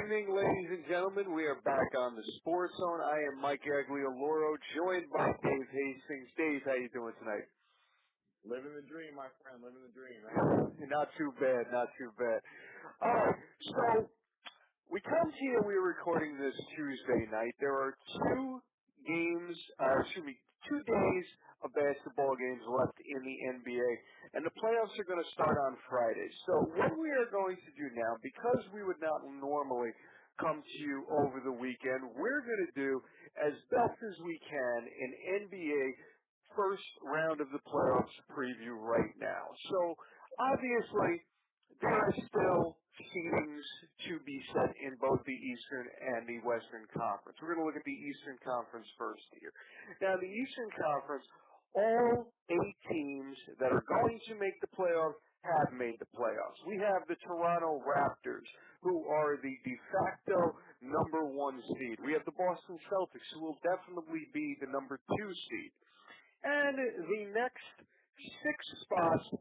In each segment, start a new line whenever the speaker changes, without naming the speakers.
evening, ladies and gentlemen. We are back on the SportsZone. I am Mike Aglialoro, joined by Dave Hastings. Dave, how you doing tonight?
Living the dream, my friend. Living the dream.
Not too bad, not too bad. All right, so we come to you. We're recording this Tuesday night. There are two days of basketball games left in the NBA, and the playoffs are going to start on Friday. So what we are going to do now, because we would not normally come to you over the weekend, we're going to do as best as we can an NBA first round of the playoffs preview right now. So obviously there are still seedings to be set in both the Eastern and the Western Conference. We're going to look at the Eastern Conference first here. Now, the Eastern Conference, all 8 teams that are going to make the playoffs have made the playoffs. We have the Toronto Raptors, who are the de facto number 1 seed. We have the Boston Celtics, who will definitely be the number 2 seed. And the next 6 spots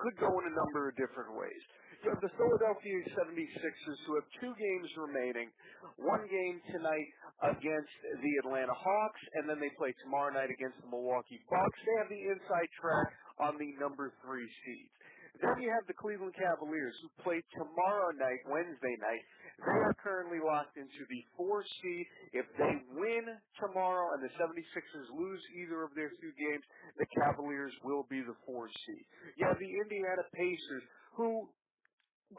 could go in a number of different ways. You have the Philadelphia 76ers, who have 2 games remaining, 1 game tonight against the Atlanta Hawks, and then they play tomorrow night against the Milwaukee Bucks. They have the inside track on the number 3 seed. Then you have the Cleveland Cavaliers, who play tomorrow night, Wednesday night. They are currently locked into the 4 seed. If they win tomorrow and the 76ers lose either of their 2 games, the Cavaliers will be the 4 seed. You have the Indiana Pacers, who,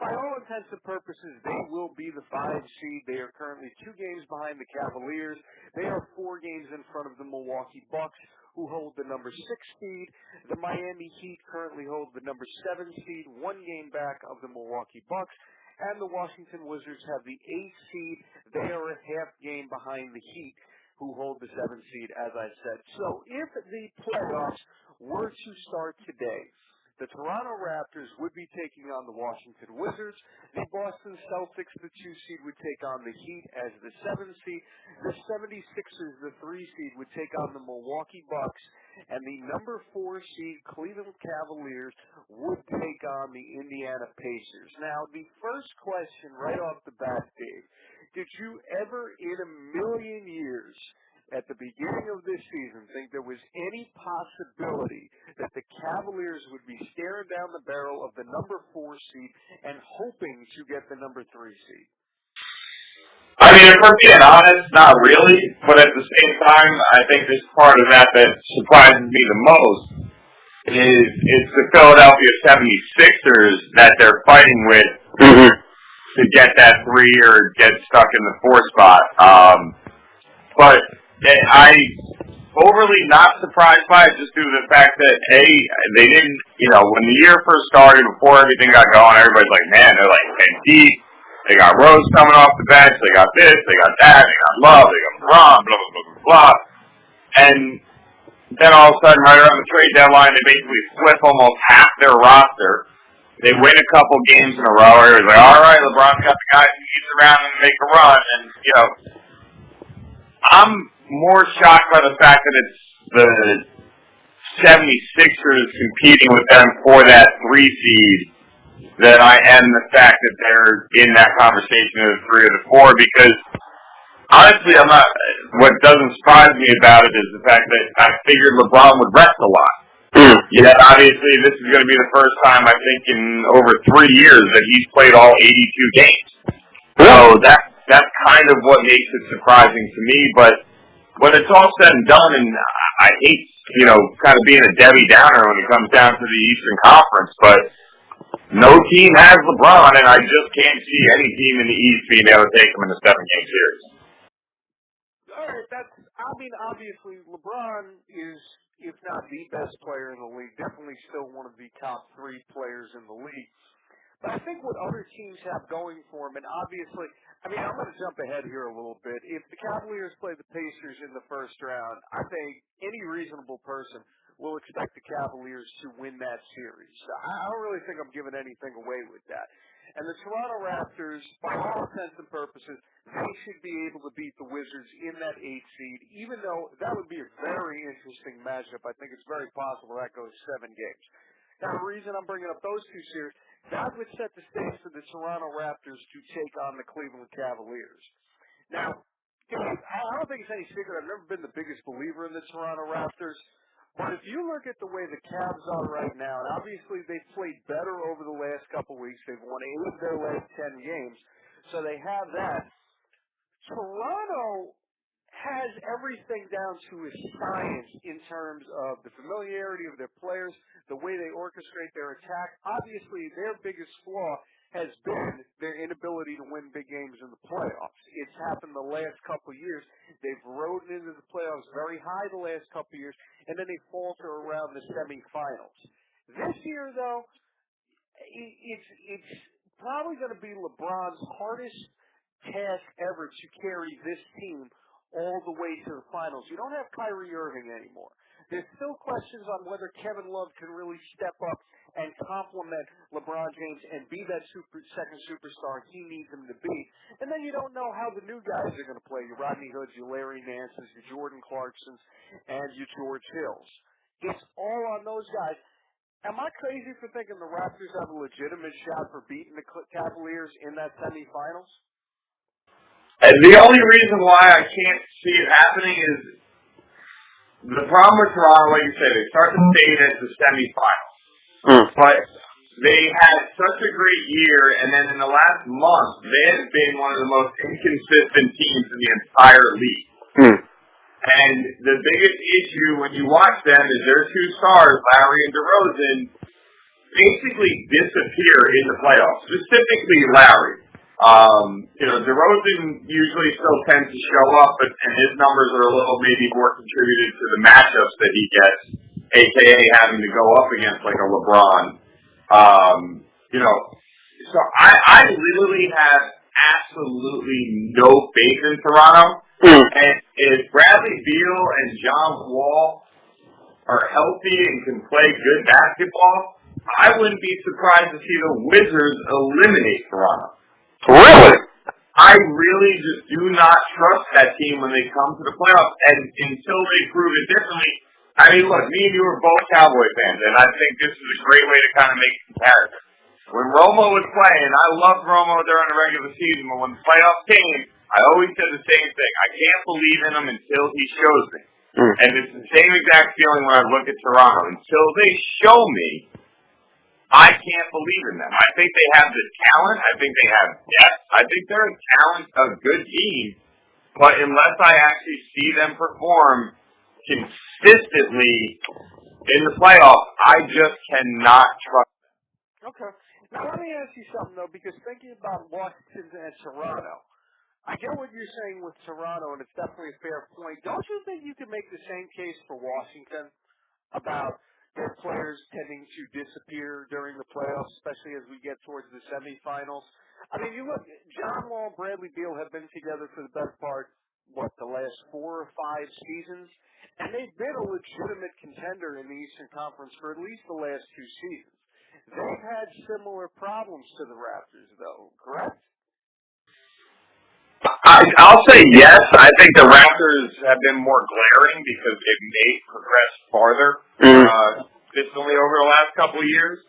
by all intents and purposes, they will be the 5 seed. They are currently 2 games behind the Cavaliers. They are 4 games in front of the Milwaukee Bucks, who hold the number 6 seed. The Miami Heat currently hold the number 7 seed, 1 game back of the Milwaukee Bucks. And the Washington Wizards have the 8th seed. They are a half game behind the Heat, who hold the 7th seed, as I said. So if the playoffs were to start today, the Toronto Raptors would be taking on the Washington Wizards. The Boston Celtics, the 2 seed, would take on the Heat as the 7th seed. The 76ers, the 3 seed, would take on the Milwaukee Bucks. And the number 4 seed, Cleveland Cavaliers, would take on the Indiana Pacers. Now, the first question right off the bat, Dave, did you ever in a million years at the beginning of this season think there was any possibility that the Cavaliers would be staring down the barrel of the number 4 seed and hoping to get the number 3 seed?
I mean, if we're being honest, not really. But at the same time, I think this part of that surprises me the most is it's the Philadelphia 76ers that they're fighting with to get that 3 or get stuck in the 4 spot. But I overly not surprised by it just due to the fact that, A, they didn't, when the year first started, before everything got going, everybody's like, man, they're like 10 deep. They got Rose coming off the bench. They got this. They got that. They got Love. They got LeBron, blah, blah, blah, blah, blah. And then all of a sudden, right around the trade deadline, they basically flip almost half their roster. They win a couple games in a row. Everybody's like, all right, LeBron's got the guys who needs around and make a run. And, I'm more shocked by the fact that it's the 76ers competing with them for that 3 seed than I am the fact that they're in that conversation of the 3 or the 4, because honestly, what doesn't surprise me about it is the fact that I figured LeBron would rest a lot. Yet obviously this is going to be the first time I think in over 3 years that he's played all 82 games. So that's kind of what makes it surprising to me, but when it's all said and done, and I hate, kind of being a Debbie Downer when it comes down to the Eastern Conference, but no team has LeBron, and I just can't see any team in the East being able to take him in a 7-game series.
All right, obviously LeBron is, if not the best player in the league, definitely still one of the top 3 players in the league. But I think what other teams have going for them, and obviously, I'm going to jump ahead here a little bit. If the Cavaliers play the Pacers in the first round, I think any reasonable person will expect the Cavaliers to win that series. I don't really think I'm giving anything away with that. And the Toronto Raptors, by all intents and purposes, they should be able to beat the Wizards in that 8th seed, even though that would be a very interesting matchup. I think it's very possible that goes 7 games. Now, the reason I'm bringing up those 2 series, that would set the stage for the Toronto Raptors to take on the Cleveland Cavaliers. Now, I don't think it's any secret. I've never been the biggest believer in the Toronto Raptors. But if you look at the way the Cavs are right now, and obviously they've played better over the last couple weeks. They've won 8 of their last 10 games. So they have that. Toronto has everything down to a science in terms of the familiarity of their players, the way they orchestrate their attack. Obviously, their biggest flaw has been their inability to win big games in the playoffs. It's happened the last couple of years. They've rode into the playoffs very high the last couple of years, and then they falter around the semifinals. This year, though, it's probably going to be LeBron's hardest task ever to carry this team all the way to the finals. You don't have Kyrie Irving anymore. There's still questions on whether Kevin Love can really step up and complement LeBron James and be that second superstar he needs him to be. And then you don't know how the new guys are going to play. Your Rodney Hoods, your Larry Nances, your Jordan Clarksons, and your George Hills. It's all on those guys. Am I crazy for thinking the Raptors have a legitimate shot for beating the Cavaliers in that semifinals?
And the only reason why I can't see it happening is the problem with Toronto, like you said, they start the state at the semifinals. But they had such a great year, and then in the last month, they have been one of the most inconsistent teams in the entire league. And the biggest issue when you watch them is their two stars, Lowry and DeRozan, basically disappear in the playoffs, specifically Lowry. DeRozan usually still tends to show up, and his numbers are a little maybe more contributed to the matchups that he gets, a.k.a. having to go up against like a LeBron. So I literally have absolutely no faith in Toronto. And if Bradley Beal and John Wall are healthy and can play good basketball, I wouldn't be surprised to see the Wizards eliminate Toronto.
Really?
I really just do not trust that team when they come to the playoffs, and until they prove it differently. I mean, look, me and you are both Cowboy fans, and I think this is a great way to kind of make a comparison. When Romo was playing, I loved Romo during the regular season, but when the playoffs came, I always said the same thing. I can't believe in him until he shows me. And it's the same exact feeling when I look at Toronto. Until they show me, I can't believe in them. I think they have the talent. I think they have depth. I think they're a good team. But unless I actually see them perform consistently in the playoffs, I just cannot trust them.
Okay. Now, let me ask you something, though, because thinking about Washington and Toronto, I get what you're saying with Toronto, and it's definitely a fair point. Don't you think you can make the same case for Washington about their players tending to disappear during the playoffs, especially as we get towards the semifinals? I mean, you look, John Wall and Bradley Beal have been together for the best part, the last 4 or 5 seasons? And they've been a legitimate contender in the Eastern Conference for at least the last 2 seasons. They've had similar problems to the Raptors, though, correct?
I'll say yes. I think the Raptors have been more glaring because they've made progress farther consistently over the last couple of years.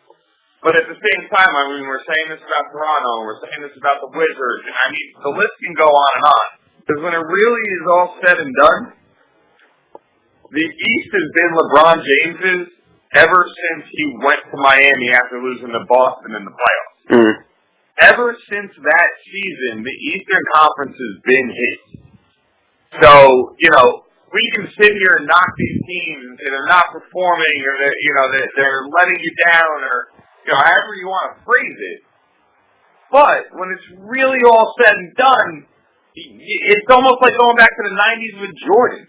But at the same time, I mean, we're saying this about Toronto, we're saying this about the Wizards, and I mean, the list can go on and on. Because when it really is all said and done, the East has been LeBron James's ever since he went to Miami after losing to Boston in the playoffs. Ever since that season, the Eastern Conference has been his. So, we can sit here and knock these teams and say they're not performing or they're letting you down or, however you want to phrase it. But when it's really all said and done, it's almost like going back to the 90s with Jordan.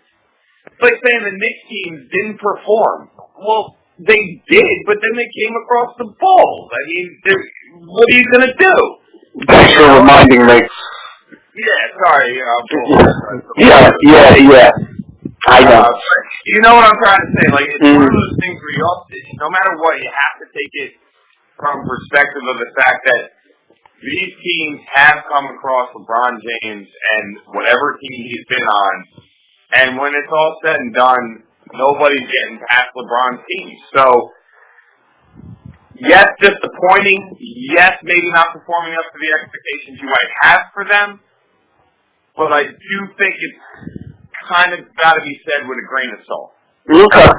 It's like saying the Knicks teams didn't perform. Well, they did, but then they came across the Bulls. I mean, what are you going to do?
Thanks for reminding me.
Yeah, sorry.
Yeah. I know.
You know what I'm trying to say? Like, it's one of those things where no matter what, you have to take it from perspective of the fact that these teams have come across LeBron James and whatever team he's been on, and when it's all said and done, nobody's getting past LeBron's team. So, yes, disappointing. Yes, maybe not performing up to the expectations you might have for them. But I do think it's kind of got to be said with a grain of salt.
Okay.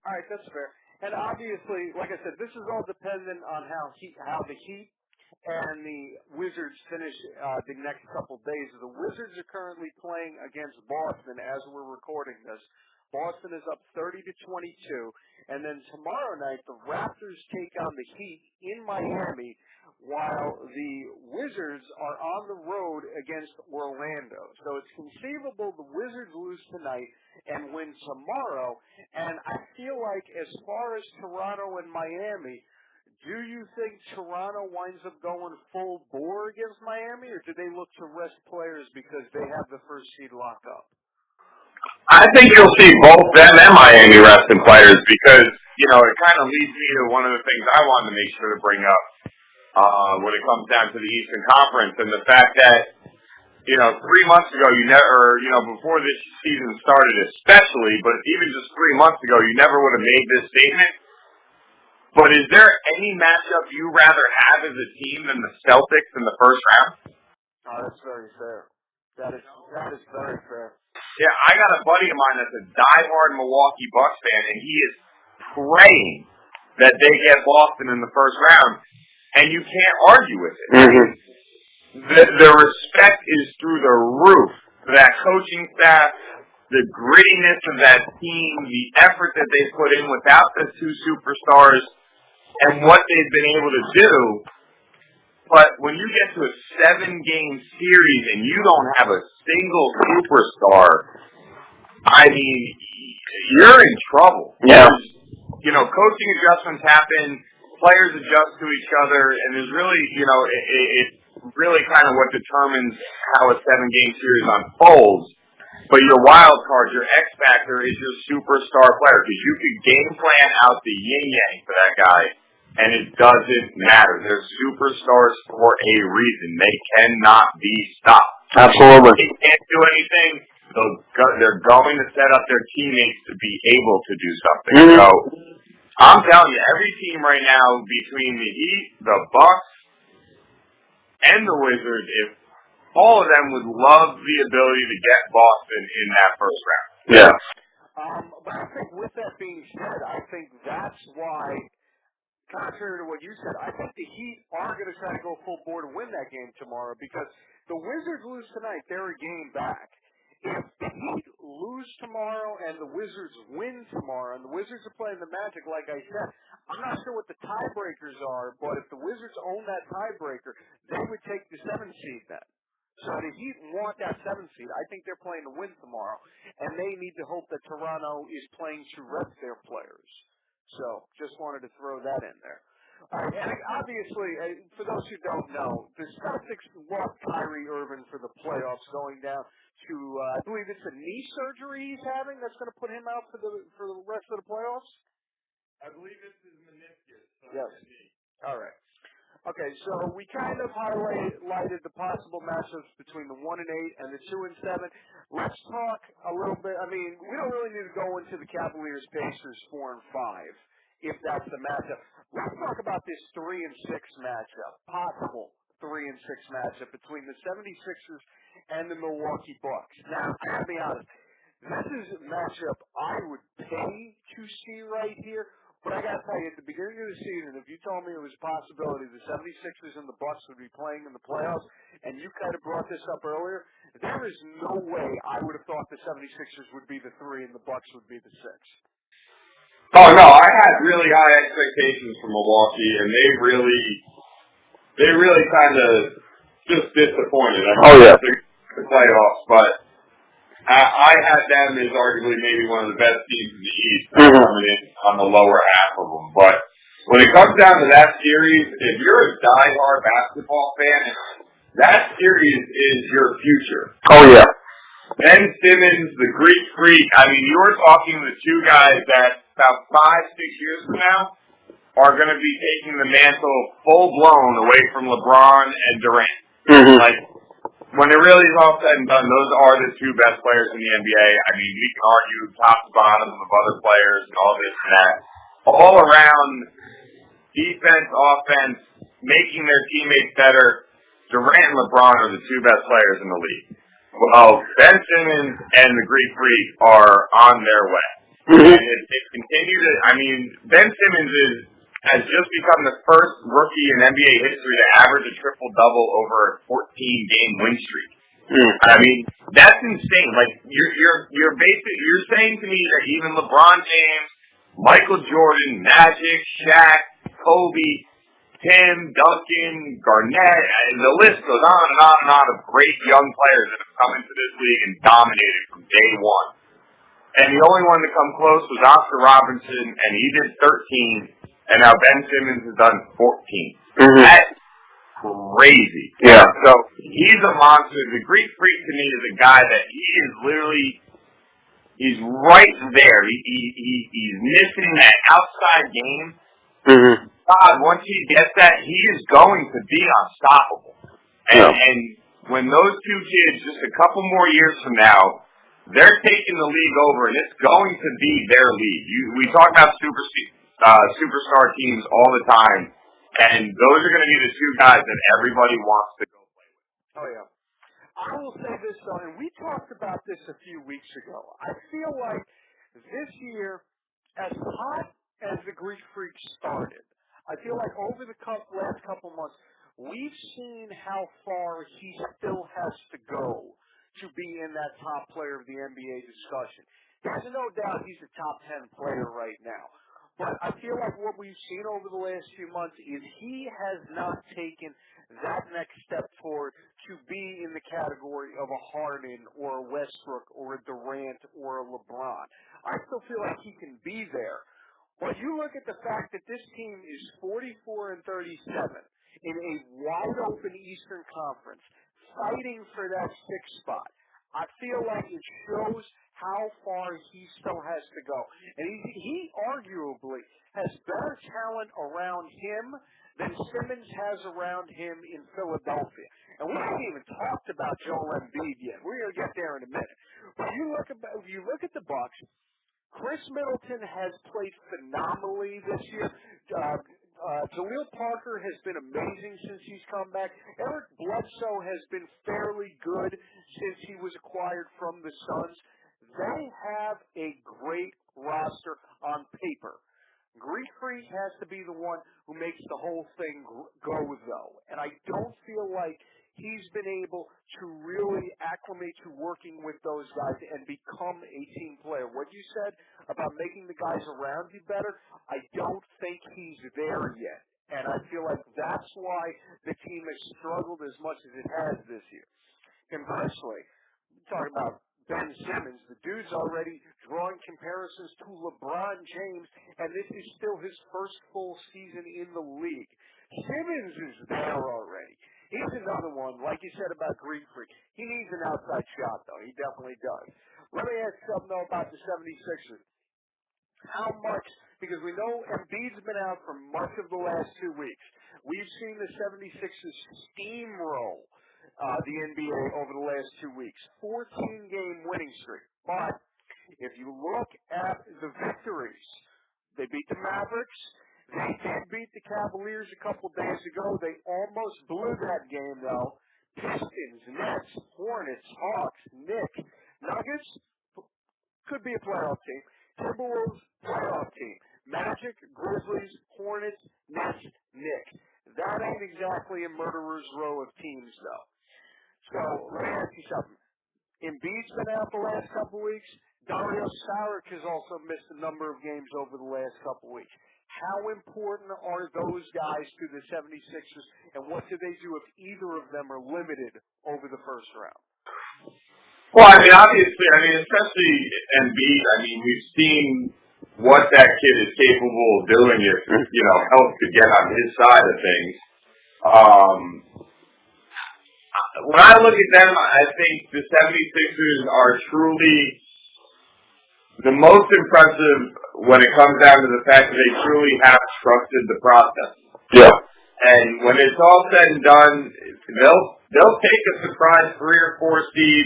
All right, that's fair. And obviously, like I said, this is all dependent on how the Heat and the Wizards finish the next couple days. The Wizards are currently playing against Boston as we're recording this. Boston is up 30-22, and then tomorrow night the Raptors take on the Heat in Miami, while the Wizards are on the road against Orlando. So it's conceivable the Wizards lose tonight and win tomorrow. And I feel like as far as Toronto and Miami, do you think Toronto winds up going full bore against Miami, or do they look to rest players because they have the first seed lock up?
I think you'll see both them and Miami resting players because, it kind of leads me to one of the things I wanted to make sure to bring up when it comes down to the Eastern Conference and the fact that, 3 months ago before this season started especially, but even just 3 months ago, you never would have made this statement. But is there any matchup you rather have as a team than the Celtics in the first round?
Oh, that's very fair. That is very fair.
Yeah, I got a buddy of mine that's a diehard Milwaukee Bucks fan, and he is praying that they get Boston in the first round, and you can't argue with it.
Mm-hmm.
The respect is through the roof for that coaching staff, the grittiness of that team, the effort that they put in without the two superstars, and what they've been able to do. But when you get to a 7-game series and you don't have a single superstar, I mean, you're in trouble.
Yeah.
Coaching adjustments happen, players adjust to each other, and there's really, it's really kind of what determines how a 7-game series unfolds. But your wild card, your X factor, is your superstar player because you could game plan out the yin-yang for that guy, and it doesn't matter. They're superstars for a reason. They cannot be stopped.
Absolutely.
They can't do anything. They're going to set up their teammates to be able to do something.
Mm-hmm.
So I'm telling you, every team right now between the Heat, the Bucks, and the Wizards, if all of them would love the ability to get Boston in that first round.
Yeah.
But I think with that being said, I think that's why, contrary to what you said, I think the Heat are going to try to go full bore to win that game tomorrow because the Wizards lose tonight, they're a game back. If the Heat lose tomorrow and the Wizards win tomorrow, and the Wizards are playing the Magic, like I said, I'm not sure what the tiebreakers are, but if the Wizards own that tiebreaker, they would take the 7th seed then. So the Heat want that 7th seed. I think they're playing to win tomorrow, and they need to hope that Toronto is playing to rest their players. So just wanted to throw that in there. And obviously, for those who don't know, the Celtics lost Kyrie Irving for the playoffs, going down to I believe it's a knee surgery he's having that's going to put him out for the rest of the playoffs.
I believe it's his meniscus.
Yes. All right. Okay, so we kind of highlighted the possible matchups between the 1-8 and the 2-7. Let's talk a little bit. I mean, we don't really need to go into the Cavaliers, Pacers 4-5, if that's the matchup. Let's talk about this 3-6 matchup, possible 3-6 matchup between the 76ers and the Milwaukee Bucks. Now, I gotta be honest, this is a matchup I would pay to see right here. But I got to tell you, at the beginning of the season, if you told me it was a possibility the 76ers and the Bucks would be playing in the playoffs, and you kind of brought this up earlier, there is no way I would have thought the 76ers would be the 3 and the Bucks would be the 6.
Oh, no, I had really high expectations for Milwaukee, and they really kind of just disappointed. I mean, the playoffs, but I had them as arguably maybe one of the best teams in the East coming in on the lower half of them. But when it comes down to that series, if you're a diehard basketball fan, that series is your future.
Oh, yeah.
Ben Simmons, the Greek Freak, I mean, you were talking to two guys that about 5-6 years from now are going to be taking the mantle full-blown away from LeBron and Durant.
Mm-hmm.
Like, when it really is all said and done, those are the 2 best players in the NBA. I mean, we can argue top to bottom of other players and all this and that. All around, defense, offense, making their teammates better. Durant and LeBron are the two best players in the league. Well, Ben Simmons and the Greek Freak are on their way. And it continued to, Ben Simmons has just become the first rookie in NBA history to average a triple-double over a 14-game win streak. That's insane. Like, you're saying to me that even LeBron James, Michael Jordan, Magic, Shaq, Kobe, Tim, Duncan, Garnett, and the list goes on and on and on of great young players that have come into this league and dominated from day one. And the only one to come close was Oscar Robertson, and he did 13, and now Ben Simmons has done 14. That's crazy.
Yeah.
So he's a monster. The Greek Freak to me is a guy that he is literally, he's right there. He's missing that outside game. God, once he gets that, he is going to be unstoppable. And when those two kids, just a couple more years from now, they're taking the league over, and it's going to be their league. We talk about superstar teams all the time, and those are going to be the two guys that everybody wants to go play with.
Oh, yeah. I will say this, though, and we talked about this a few weeks ago. I feel like this year, as hot as the Greek Freak started, I feel like over the last couple months, we've seen how far he still has to go to be in that top player of the NBA discussion. There's no doubt he's a top 10 player right now. But I feel like what we've seen over the last few months is he has not taken that next step forward to be in the category of a Harden or a Westbrook or a Durant or a LeBron. I still feel like he can be there. But you look at the fact that this team is 44-37 in a wide-open Eastern Conference, fighting for that sixth spot. I feel like it shows how far he still has to go. And he arguably has better talent around him than Simmons has around him in Philadelphia. And we haven't even talked about Joel Embiid yet. We're going to get there in a minute. But you look at the Bucks, Chris Middleton has played phenomenally this year. Jaleel Parker has been amazing since he's come back. Eric Bledsoe has been fairly good since he was acquired from the Suns. They have a great roster on paper. Greek Freak has to be the one who makes the whole thing go, though. And I don't feel like he's been able to really acclimate to working with those guys and become a team player. What you said about making the guys around you better, I don't think he's there yet. And I feel like that's why the team has struggled as much as it has this year. Conversely, talking about Ben Simmons, the dude's already drawing comparisons to LeBron James, and this is still his first full season in the league. Simmons is there already. He's another one, like you said about Greek Freak. He needs an outside shot, though. He definitely does. Let me ask something, though, about the 76ers. How much, because we know Embiid's been out for much of the last 2 weeks. We've seen the 76ers steamroll the NBA over the last 2 weeks. 14-game winning streak. But if you look at the victories, they beat the Mavericks. They did beat the Cavaliers a couple days ago. They almost blew that game, though. Pistons, Nets, Hornets, Hawks, Knicks, Nuggets, could be a playoff team. Timberwolves, playoff team. Magic, Grizzlies, Hornets, Nets, Knicks. That ain't exactly a murderer's row of teams, though. So, let me ask you something. Embiid's been out the last couple weeks. Dario Saric has also missed a number of games over the last couple weeks. How important are those guys to the 76ers, and what do they do if either of them are limited over the first round?
Well, obviously, especially Embiid, we've seen what that kid is capable of doing if, help could get on his side of things. When I look at them, I think the 76ers are truly the most impressive when it comes down to the fact that they truly have trusted the process.
Yeah.
And when it's all said and done, they'll take a surprise 3 or 4 seed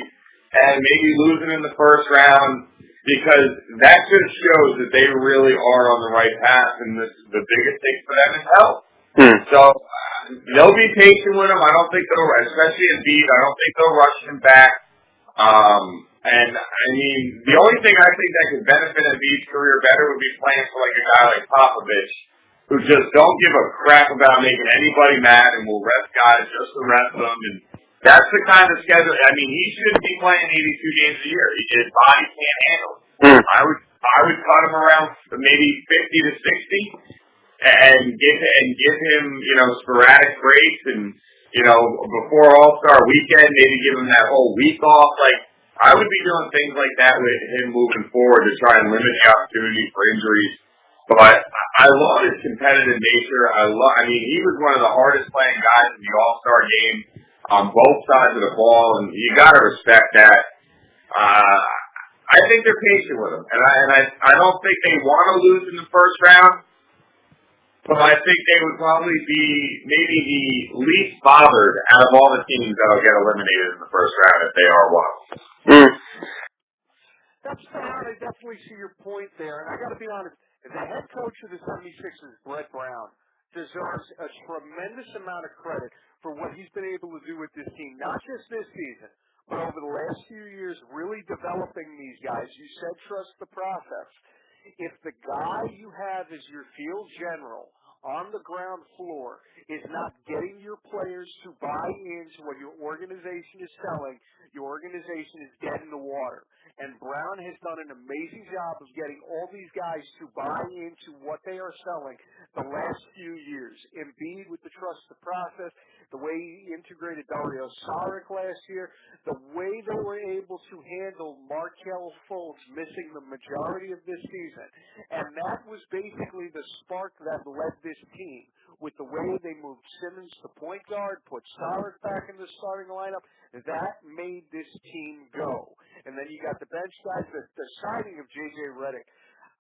and maybe lose it in the first round. because that just shows that they really are on the right path, and the biggest thing for them is health. So they'll be patient with him. I don't think they'll, especially Embiid, I don't think they'll rush him back. And I mean, the only thing I think that could benefit Embiid's career better would be playing for like a guy like Popovich, who just don't give a crap about making anybody mad and will rest guys just to rest them. And that's the kind of schedule. I mean, he shouldn't be playing 82 games a year. His body can't handle it. I would cut him around maybe 50 to 60. And give him, sporadic breaks and, before All-Star weekend, maybe give him that whole week off. Like, I would be doing things like that with him moving forward to try and limit the opportunity for injuries. But I love his competitive nature. He was one of the hardest playing guys in the All-Star game on both sides of the ball, and you got to respect that. I think they're patient with him, and I don't think they want to lose in the first round. But I think they would probably be maybe the least bothered out of all the teams that will get eliminated in the first round if they are one.
That's fair. I definitely see your point there. And I got to be honest, the head coach of the 76ers, Brett Brown, deserves a tremendous amount of credit for what he's been able to do with this team, not just this season, but over the last few years, really developing these guys. You said trust the process. If the guy you have as your field general on the ground floor is not getting your players to buy into what your organization is selling, your organization is dead in the water. And Brown has done an amazing job of getting all these guys to buy into what they are selling the last few years. Embiid with the trust the process, the way he integrated Dario Saric last year, the way they were able to handle Markelle Fultz missing the majority of this season. And that was basically the spark that led this team with the way they moved Simmons to point guard, put Saric back in the starting lineup. That made this team go. And then you got the bench guys, the signing of J.J. Redick.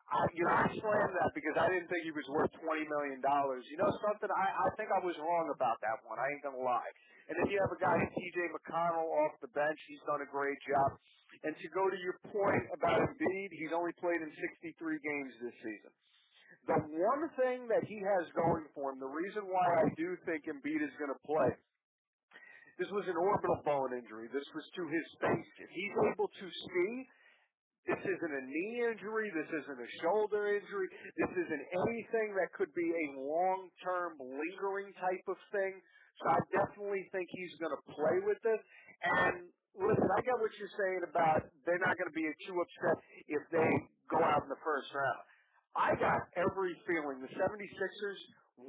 I slammed that because I didn't think he was worth $20 million. You know something? I think I was wrong about that one. I ain't going to lie. And then you have a guy like T.J. McConnell off the bench. He's done a great job. And to go to your point about Embiid, he's only played in 63 games this season. The one thing that he has going for him, the reason why I do think Embiid is going to play, this was an orbital bone injury. This was to his face. If he's able to see, this isn't a knee injury. This isn't a shoulder injury. This isn't anything that could be a long-term lingering type of thing. So I definitely think he's going to play with this. And listen, I get what you're saying about they're not going to be too upset if they go out in the first round. I got every feeling the 76ers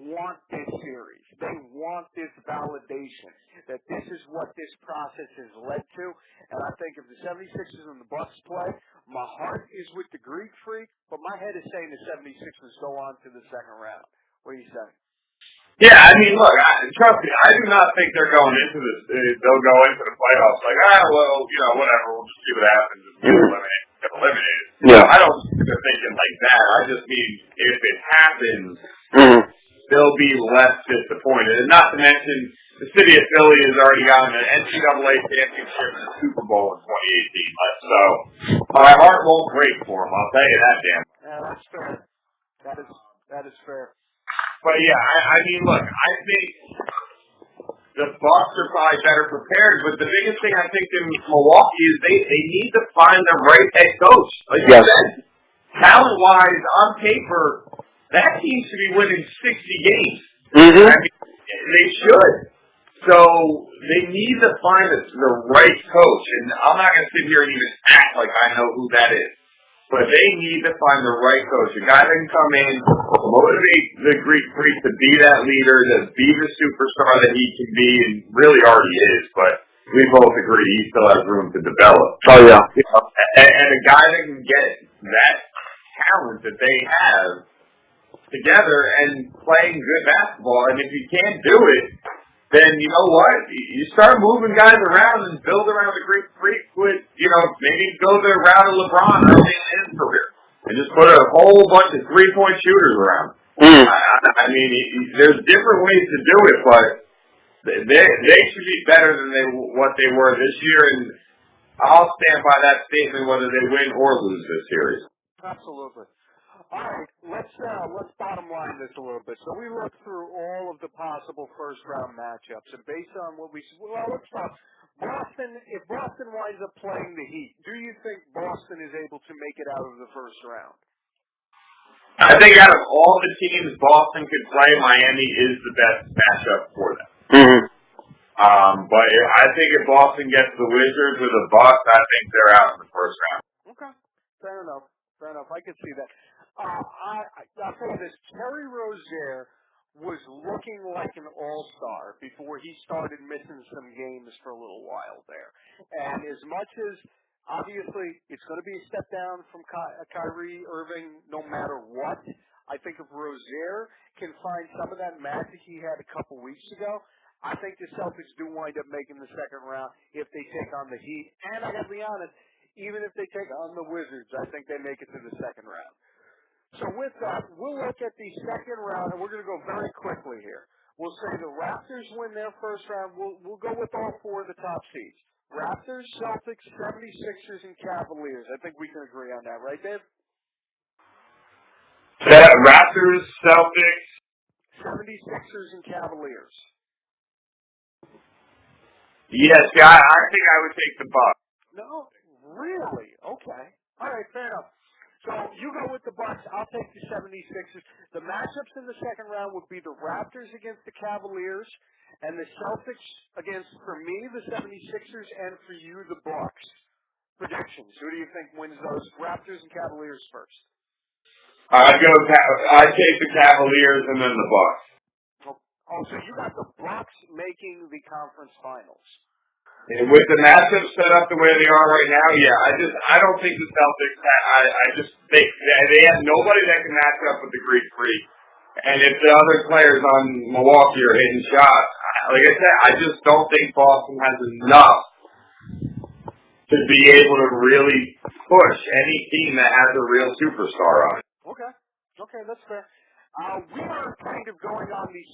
want this series. They want this validation that this is what this process has led to. And I think if the 76ers and the Bucks play, my heart is with the Greek Freak, but my head is saying the 76ers go on to the second round. What do you say?
Yeah, look, trust me, I do not think they're going into this. They'll go into the playoffs like, whatever, we'll just see what happens and get eliminated.
Yeah.
I don't think they're thinking like that. I just mean if it happens, they'll be less disappointed. And not to mention, the city of Philly has already gotten an NCAA championship and a Super Bowl in 2018. So my heart won't break for them. I'll tell you that, Dan.
Yeah, that's fair. That is fair.
But yeah, look, I think the Bucks are probably better prepared. But the biggest thing I think in Milwaukee is they need to find the right head coach. Like you said, talent-wise, on paper, that team should be winning 60 games. They should. So they need to find the right coach. And I'm not going to sit here and even act like I know who that is. But they need to find the right coach. A guy that can come in, motivate the Greek Freak to be that leader, to be the superstar that he can be, and really already is. But we both agree he still has room to develop.
Oh, yeah.
And a guy that can get that talent that they have together and playing good basketball. And if you can't do it, then you know what? You start moving guys around and build around the Greek Freak with, maybe go the route of LeBron early in his career and just put a whole bunch of three-point shooters around. There's different ways to do it, but they should be better than what they were this year. And I'll stand by that statement whether they win or lose this series.
Absolutely. All right, let's bottom line this a little bit. So we looked through all of the possible first round matchups, and based on what let's start. Boston. If Boston winds up playing the Heat, do you think Boston is able to make it out of the first round?
I think out of all the teams Boston could play, Miami is the best matchup for them.
Mm-hmm.
But I think if Boston gets the Wizards or the Bucks, I think they're out in the first round.
Okay, fair enough. Fair enough. I can see that. I'll tell you this: Terry Rozier was looking like an all-star before he started missing some games for a little while there. And as much as obviously it's going to be a step down from Kyrie Irving, no matter what. I think if Rozier can find some of that magic he had a couple weeks ago, I think the Celtics do wind up making the second round if they take on the Heat. And I got to be honest, even if they take on the Wizards, I think they make it to the second round. So with that, we'll look at the second round, and we're going to go very quickly here. We'll say the Raptors win their first round. We'll go with all four of the top seeds. Raptors, Celtics, 76ers, and Cavaliers. I think we can agree on that, right, Dave?
Raptors, Celtics,
76ers, and Cavaliers.
Yes, I think I would take the Bucks.
No, really? Okay. All right, fair enough. So you go with the Bucks. I'll take the 76ers. The matchups in the second round would be the Raptors against the Cavaliers and the Celtics against, for me, the 76ers, and for you, the Bucks. Predictions. Who do you think wins those Raptors and Cavaliers first?
I'd take the Cavaliers and then the Bucks.
Oh, so you got the Bucks making the conference finals.
With the matchups set up the way they are right now, yeah, I don't think the Celtics. They have nobody that can match up with the Greek Freak, and if the other players on Milwaukee are hitting shots, like I said, I just don't think Boston has enough to be able to really push any team that has a real superstar on it.
Okay, that's fair. We are kind of going on the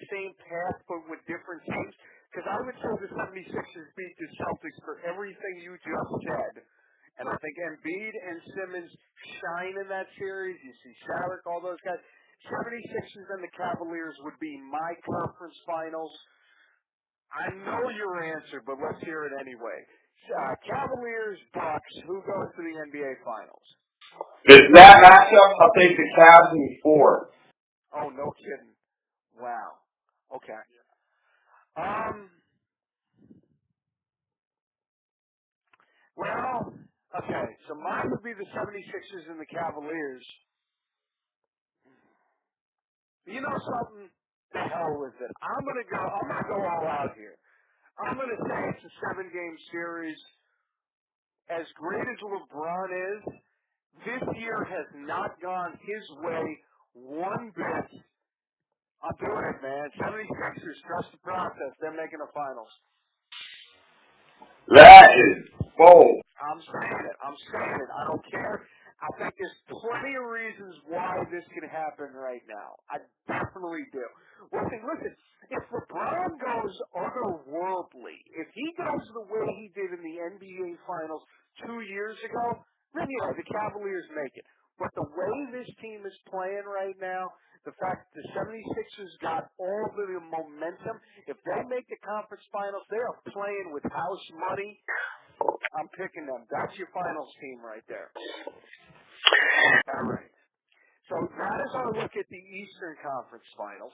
same path, but with different teams. Because I would say the 76ers beat the Celtics for everything you just said. And I think Embiid and Simmons shine in that series. You see Saric, all those guys. 76ers and the Cavaliers would be my conference finals. I know your answer, but let's hear it anyway. Cavaliers, Bucks, who goes to the NBA Finals?
Is that matchup? I'll take the Cavs in 4.
Oh, no kidding. Wow. Okay. Well, okay, so mine would be the 76ers and the Cavaliers. You know something? The hell with it. I'm gonna go all out here. I'm gonna say it's a 7-game series. As great as LeBron is, this year has not gone his way one bit. I'm doing it, man. 76ers, trust the process. They're making the finals.
That is bold.
I'm saying it. I don't care. I think there's plenty of reasons why this can happen right now. I definitely do. Well, see, listen, if LeBron goes otherworldly, if he goes the way he did in the NBA Finals 2 years ago, then yeah, the Cavaliers make it. But the way this team is playing right now, the fact that the 76ers got all the momentum, if they make the conference finals, they are playing with house money. I'm picking them. That's your finals team right there. All right. So that is our look at the Eastern Conference Finals.